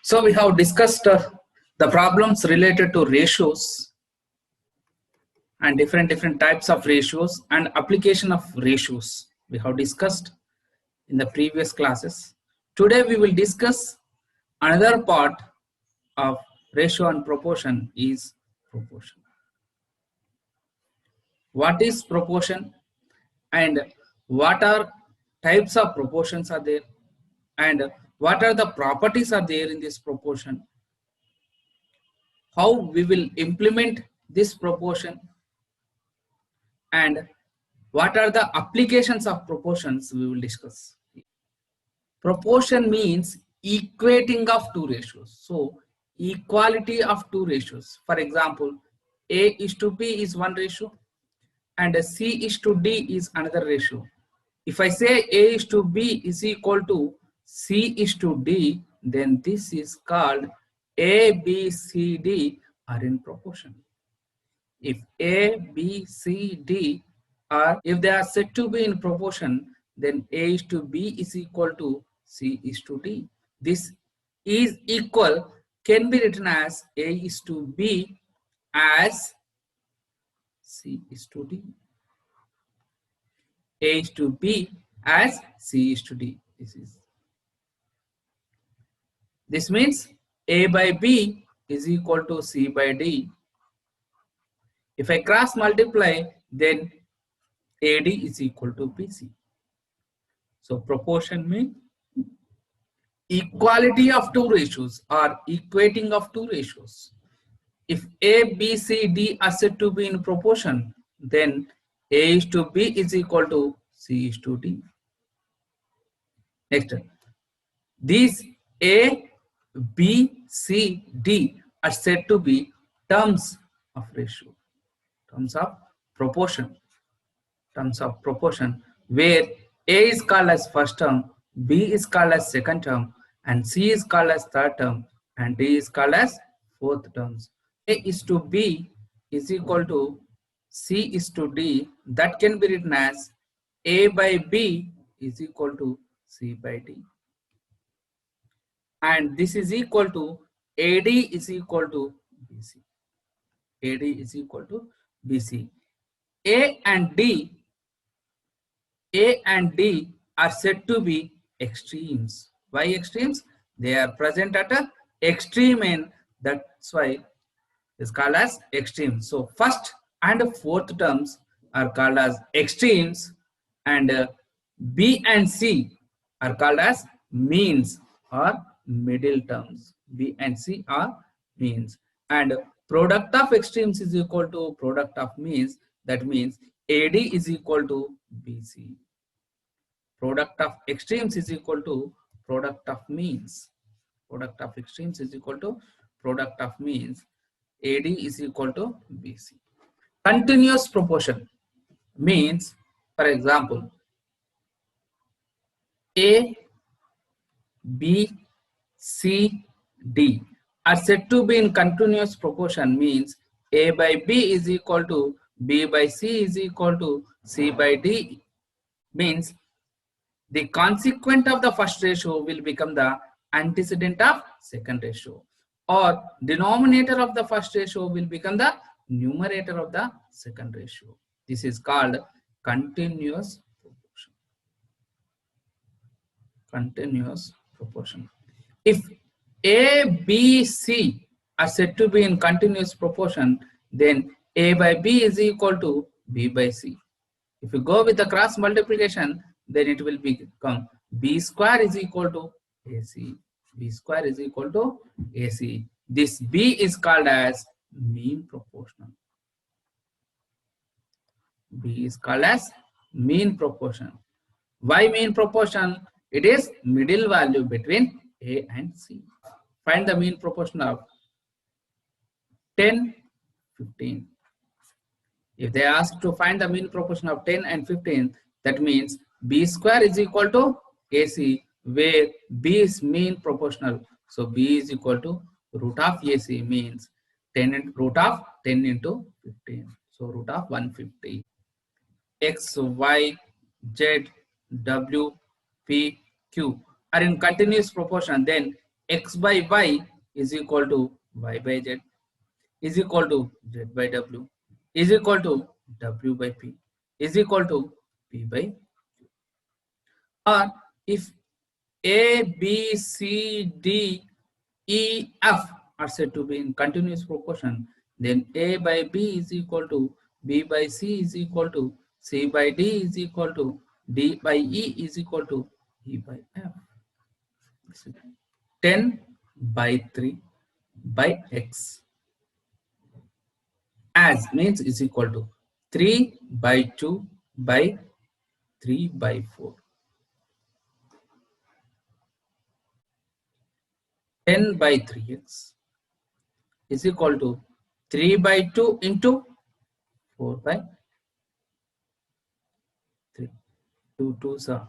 So we have discussed the problems related to ratios and different types of ratios and application of ratios we have discussed in the previous classes. Today we will discuss another part of ratio and proportion is proportion. What is proportion and what are types of proportions are there and what are the properties are there in this proportion, how we will implement this proportion, and what are the applications of proportions we will discuss. Proportion means equating of two ratios. So equality of two ratios. For example, A is to B is one ratio and C is to D is another ratio. If I say A is to B is equal to C is to D, then this is called A, B, C, D are in proportion. If A, B, C, D are, if they are said to be in proportion, then A is to B is equal to C is to D. This is equal can be written as A is to B as C is to D. A is to B as C is to D. This means A by B is equal to C by D. If I cross multiply, then AD is equal to BC. So proportion means equality of two ratios or equating of two ratios. If A, B, C, D are said to be in proportion, then A is to B is equal to C is to D. Next, these A, B, C, D are said to be terms of ratio, terms of proportion, where A is called as first term, B is called as second term, and C is called as third term, and D is called as fourth terms. A is to B is equal to C is to D. That can be written as A by B is equal to C by D. And this is equal to AD is equal to BC. AD is equal to BC. A and D are said to be extremes. Why extremes? They are present at an extreme end. That's why it's called as extreme. So first and fourth terms are called as extremes, and B and C are called as means or middle terms. B and C are means, and product of extremes is equal to product of means. That means AD is equal to BC. Product of extremes is equal to product of means. Product of extremes is equal to product of means. AD is equal to BC. Continuous proportion means, for example, A, B, C, D are said to be in continuous proportion, means A by B is equal to B by C is equal to C by D, means the consequent of the first ratio will become the antecedent of second ratio, or denominator of the first ratio will become the numerator of the second ratio. This is called continuous proportion. Continuous proportion. If A, B, C are said to be in continuous proportion, then A by B is equal to B by C. If you go with the cross multiplication, then it will become B square is equal to AC. B square is equal to AC. This B is called as mean proportional. B is called as mean proportion. Why mean proportion? It is middle value between A and C. Find the mean proportion of 10, 15. If they ask to find the mean proportion of 10 and 15, that means B square is equal to AC, where B is mean proportional. So B is equal to root of AC, means 10 root of 10 into 15. So root of 150. X, Y, Z, W, P, Q are in continuous proportion, then x by y is equal to y by z is equal to z by w is equal to w by p is equal to p by, or if a, B, C, D, E, F are said to be in continuous proportion, then A by B is equal to B by C is equal to C by D is equal to D by E is equal to E by F. 10 by 3 by X as means is equal to 3 by 2 by 3 by 4. 10 by 3x is equal to 3 by 2 into 4 by 3. 2 2s are.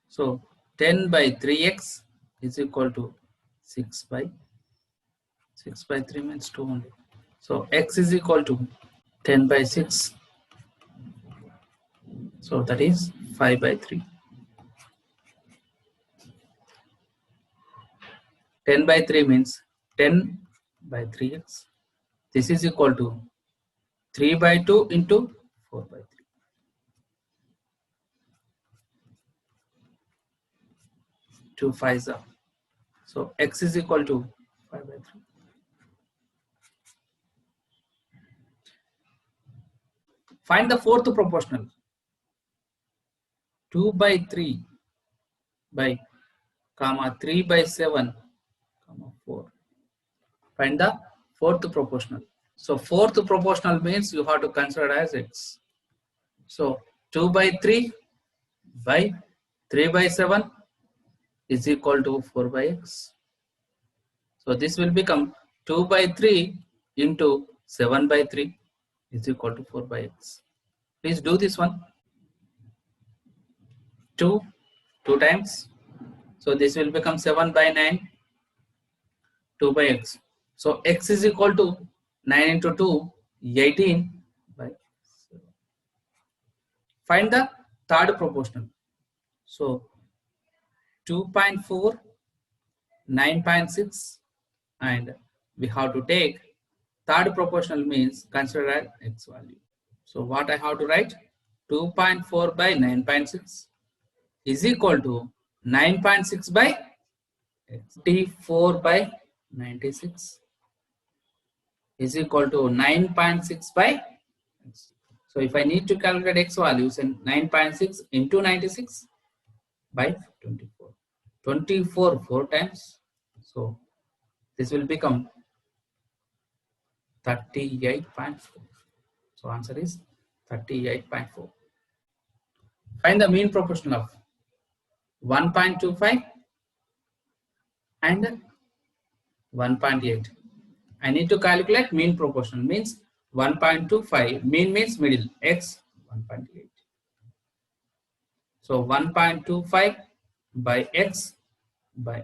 So 10 by 3x is equal to 6 by 3 means 2 only. So x is equal to 10 by 6. So that is 5 by 3. 10 by 3 means 10 by 3x. This is equal to 3 by 2 into 4 by 3. 2 5s are. So x is equal to 5 by 3. Find the fourth proportional. 2 by 3 by comma 3 by 7 comma 4. Find the fourth proportional. So fourth proportional means you have to consider as x. So 2 by 3 by 3 by 7 is equal to 4 by x. So this will become 2 by 3 into 7 by 3 is equal to 4 by x. Please do this one. 2 times. So this will become 7 by 9, 2 by x. So x is equal to 9 into 2, 18 by 7. Find the third proportional. So 2.4, 9.6, and we have to take third proportional means consider as x value. So what I have to write? 2.4 by 9.6 is equal to 9.6 by x. 24 by 96 is equal to 9.6 by x. So if I need to calculate x values, then 9.6 into 96 by 24. 24 4 times. So this will become 38.4. So answer is 38.4. Find the mean proportion of 1.25 and 1.8. I need to calculate mean proportion means 1.25. Mean means middle, x 1.8. So 1.25 by x by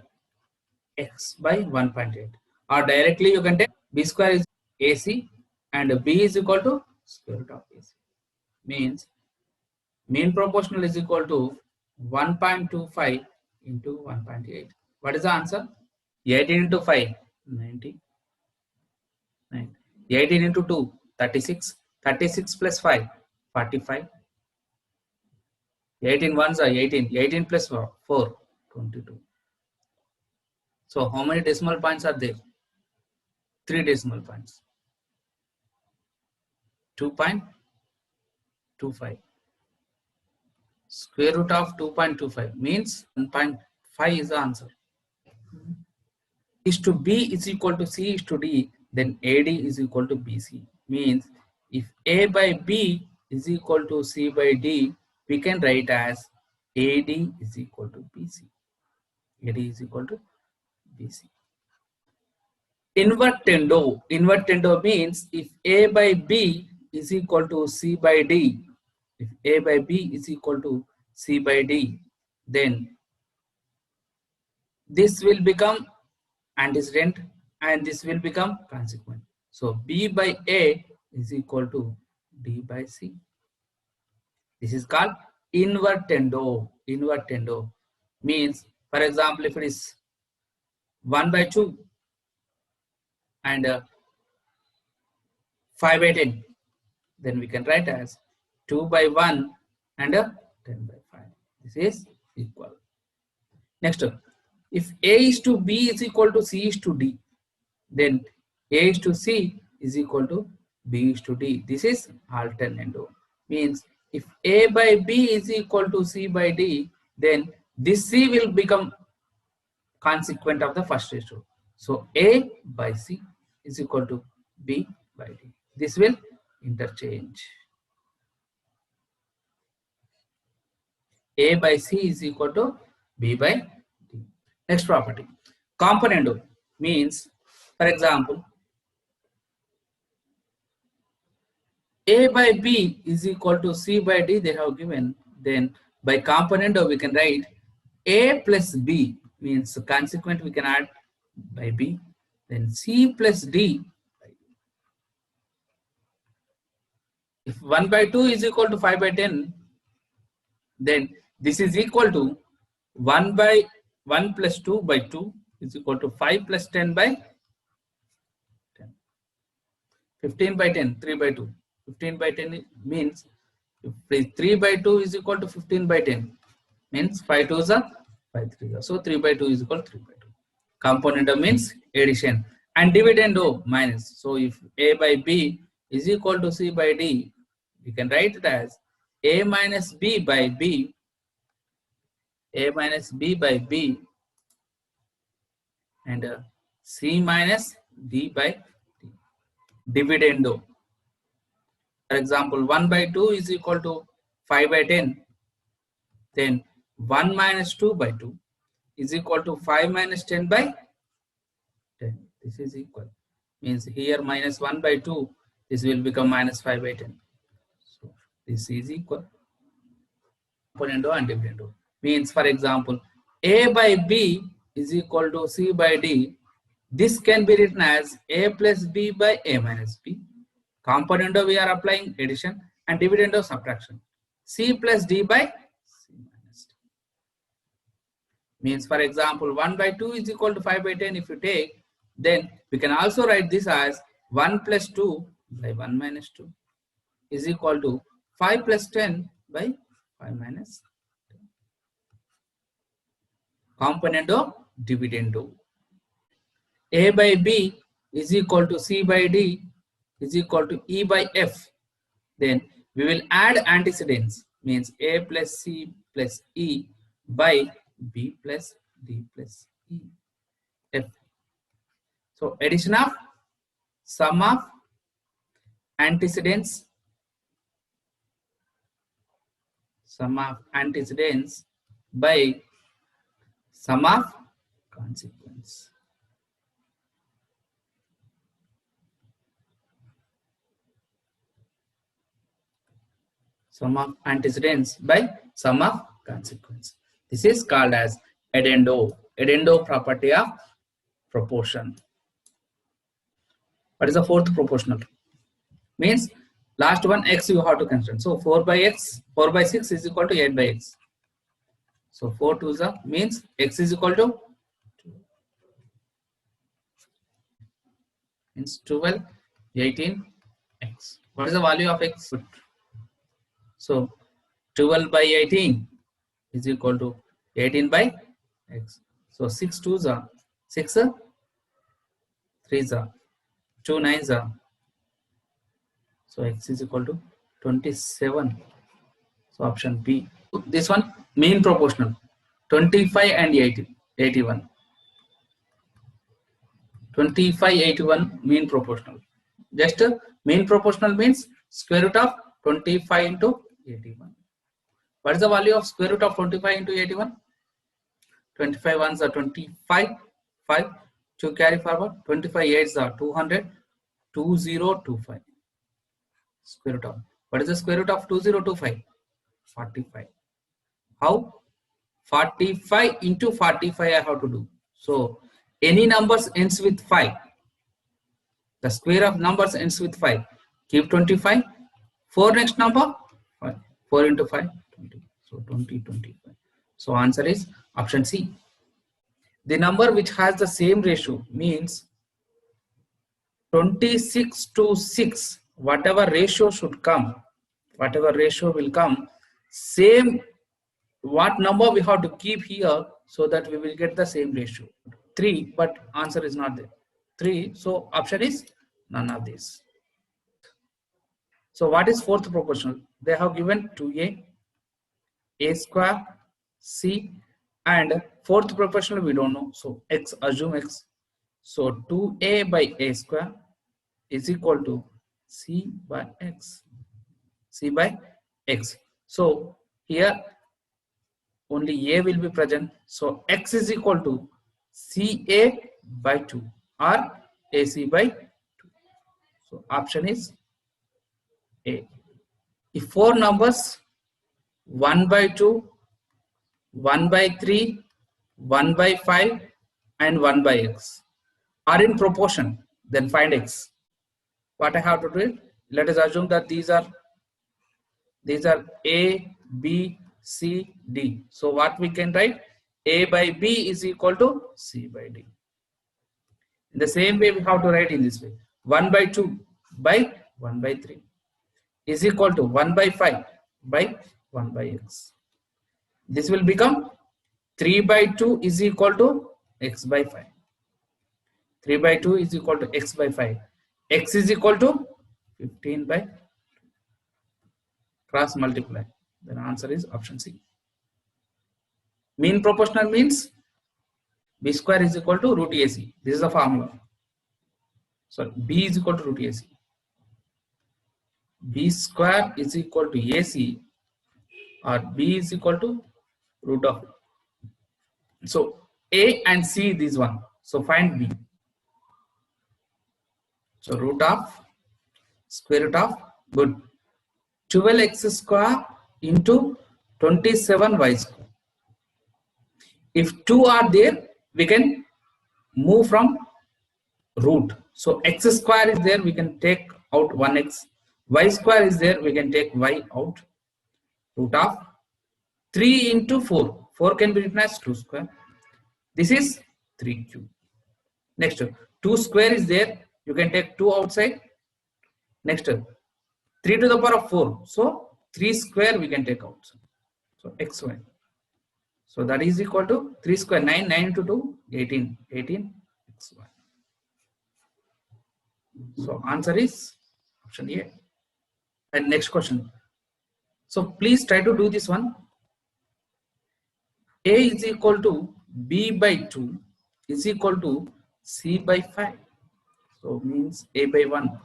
1.8. Or directly you can take b square is AC and b is equal to square root of AC. Means mean proportional is equal to 1.25 into 1.8. What is the answer? 18 into 5, 90. 18 into 2, 36. 36 plus 5, 45. 18 ones are 18. 18 plus 4, 22. So how many decimal points are there? 3 decimal points. 2.25. Square root of 2.25 means 1.5 is the answer. Is to B is equal to C is to D, then AD is equal to BC. Means if A by B is equal to C by D, we can write as AD is equal to BC. AD is equal to BC. Invertendo. Invertendo means if A by B is equal to C by D, if A by B is equal to C by D, then this will become antecedent and this will become consequent. So B by A is equal to D by C. This is called invertendo. Invertendo means For example, if it is 1 by 2 and 5 by 10, then we can write as 2 by 1 and 10 by 5. This is equal. Next, if A is to B is equal to C is to D, then A is to C is equal to B is to D. This is alternative. Means if A by B is equal to C by D, then this C will become consequent of the first ratio. So A by C is equal to B by D. This will interchange. A by C is equal to B by D. Next property. Componendo means, for example, A by B is equal to C by D, they have given. Then by componendo we can write A plus B, means consequent we can add by B. Then C plus D. If 1 by 2 is equal to 5 by 10, then this is equal to 1 by 1 plus 2 by 2 is equal to 5 plus 10 by 10. 15 by 10, 3 by 2. 15 by 10 means if 3 by 2 is equal to 15 by 10, means 5 2s are 5 3s are. So 3 by 2 is equal to 3 by 2. Componendo means addition, and dividendo minus. So if A by B is equal to C by D, we can write it as A minus B by B, A minus B by B, and C minus D by D. Dividendo. For example, 1 by 2 is equal to 5 by 10. Then 1 minus 2 by 2 is equal to 5 minus 10 by 10. This is equal. Means here minus 1 by 2, this will become minus 5 by 10. So this is equal. Componendo and dividendo. Means, for example, A by B is equal to C by D. This can be written as A plus B by A minus B. Componendo we are applying addition, and dividendo subtraction. C plus D by C minus D. Means, for example, 1 by 2 is equal to 5 by 10 if you take, then we can also write this as 1 plus 2 by 1 minus 2 is equal to 5 plus 10 by 5 minus 10. Componendo, dividendo. A by B is equal to C by D is equal to E by F. Then we will add antecedents, means A plus C plus E by B plus D plus E, F. So addition of sum of antecedents, by sum of consequence. Sum of antecedents by sum of consequence. This is called as addendo. Addendo property of proportion. What is the fourth proportional? Means last one x you have to consider. So 4 by 6 is equal to 8 by x. So 4 2s are means x is equal to 2. Means 12, 18 x. What is the value of x? So 12 by 18 is equal to 18 by x. So 6 2s are 6 3s are 2 9s are. So x is equal to 27. So option B. This one mean proportional 25 and 81. 25 81 mean proportional. Just mean proportional means square root of 25 into 81. What is the value of square root of 25 into 81? 25 ones are 25, 5 to carry forward, 25 8s are 200, 2025. Square root of. What is the square root of 2025? 45. How? 45 into 45 I have to do. So any numbers ends with 5. The square of numbers ends with 5. Keep 25. 4 next number 5. 4 into 5 20. So 20 25. So answer is option C. The number which has the same ratio means 26 to 6, whatever ratio should come, whatever ratio will come, same what number we have to keep here so that we will get the same ratio. 3, but answer is not there. 3, so option is none of these. So what is fourth proportional? They have given 2a, a square, c, and fourth proportional we don't know. So x, assume x. So 2a by a square is equal to c by x. C by x. So here only a will be present. So x is equal to ca by 2 or ac by 2. So option is A. If four numbers 1 by 2, 1 by 3, 1 by 5 and 1 by x are in proportion, then find x. What I have to do? Let us assume that these are A, B, C, D. So what we can write? A by B is equal to C by D. In the same way we have to write in this way. 1 by 2 by 1 by 3 is equal to 1 by 5 by 1 by x. This will become 3 by 2 is equal to x by 5. 3 by 2 is equal to x by 5. X is equal to 15 by 2. Cross multiply. The answer is option C. Mean proportional means b square is equal to root AC. This is the formula. So b is equal to root AC. B square is equal to AC or b is equal to root of. So A and C this one. So find B. So root of square root of, good, 12x square into 27y square. If 2 are there, we can move from root. So x square is there, we can take out 1x. Y square is there, we can take y out. Root of 3 into 4. 4 can be written as 2 square. This is 3 cube. Next, 2 square is there, you can take 2 outside. Next, 3 to the power of 4. So 3 square we can take out. So xy. So that is equal to 3 square, 9, 9 into 2, 18, 18 xy. So answer is option A. And next question. So please try to do this one. A is equal to B by 2 is equal to C by 5. So means A by 1.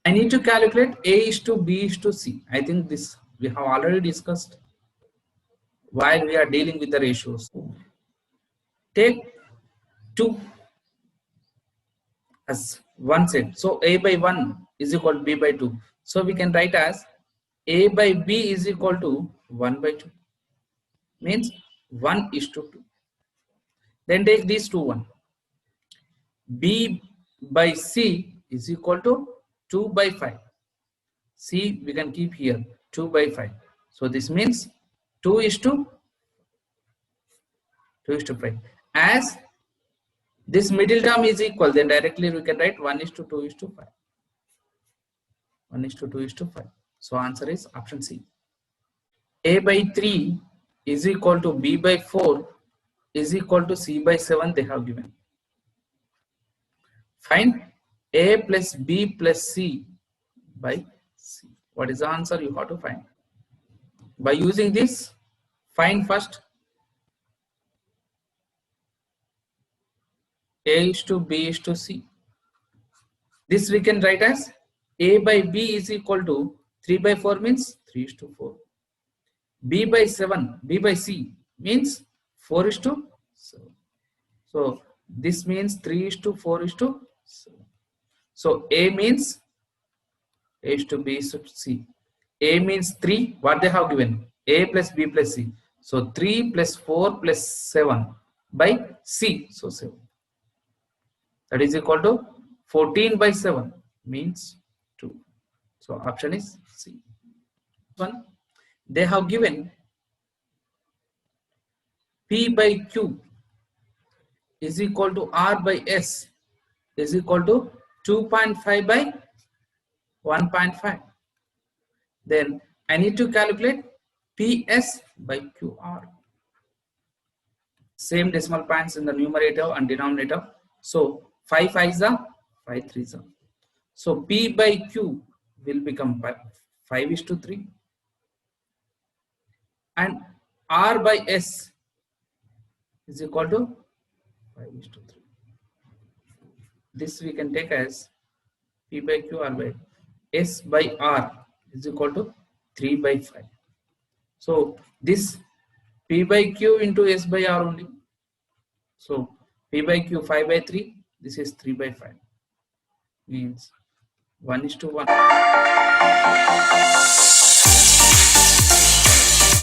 I need to calculate A is to B is to C. I think this we have already discussed while we are dealing with the ratios. Take 2 as one set. So A by 1 is equal to B by 2. So we can write as A by B is equal to 1 by 2. Means 1 is to 2. Then take these two 1. B by C is equal to 2 by 5. C we can keep here 2 by 5. So this means 2 is to 5. As this middle term is equal, then directly we can write 1 is to 2 is to 5. 1 is to 2 is to 5. So answer is option C. A by 3 is equal to B by 4 is equal to C by 7 they have given. Find A plus B plus C by C. What is the answer you have to find? By using this, find first A is to B is to C. This we can write as A by B is equal to 3 by 4 means 3 is to 4. B by 7, B by C means 4 is to 7. So this means 3 is to 4 is to 7. So A means A is to B is to C. A means 3, what they have given? A plus B plus C. So 3 plus 4 plus 7 by C. So 7. That is equal to 14 by 7 means 2. So option is C. One, they have given P by Q is equal to R by S is equal to 2.5 by 1.5. Then I need to calculate PS by QR. Same decimal points in the numerator and denominator. So 5 5s are 5 3s are. So P by Q will become 5:3. And R by S is equal to 5:3. This we can take as P by Q R by S by R is equal to 3 by 5. So this P by Q into S by R only. So P by Q 5 by 3. This is 3 by 5. Means 1:1.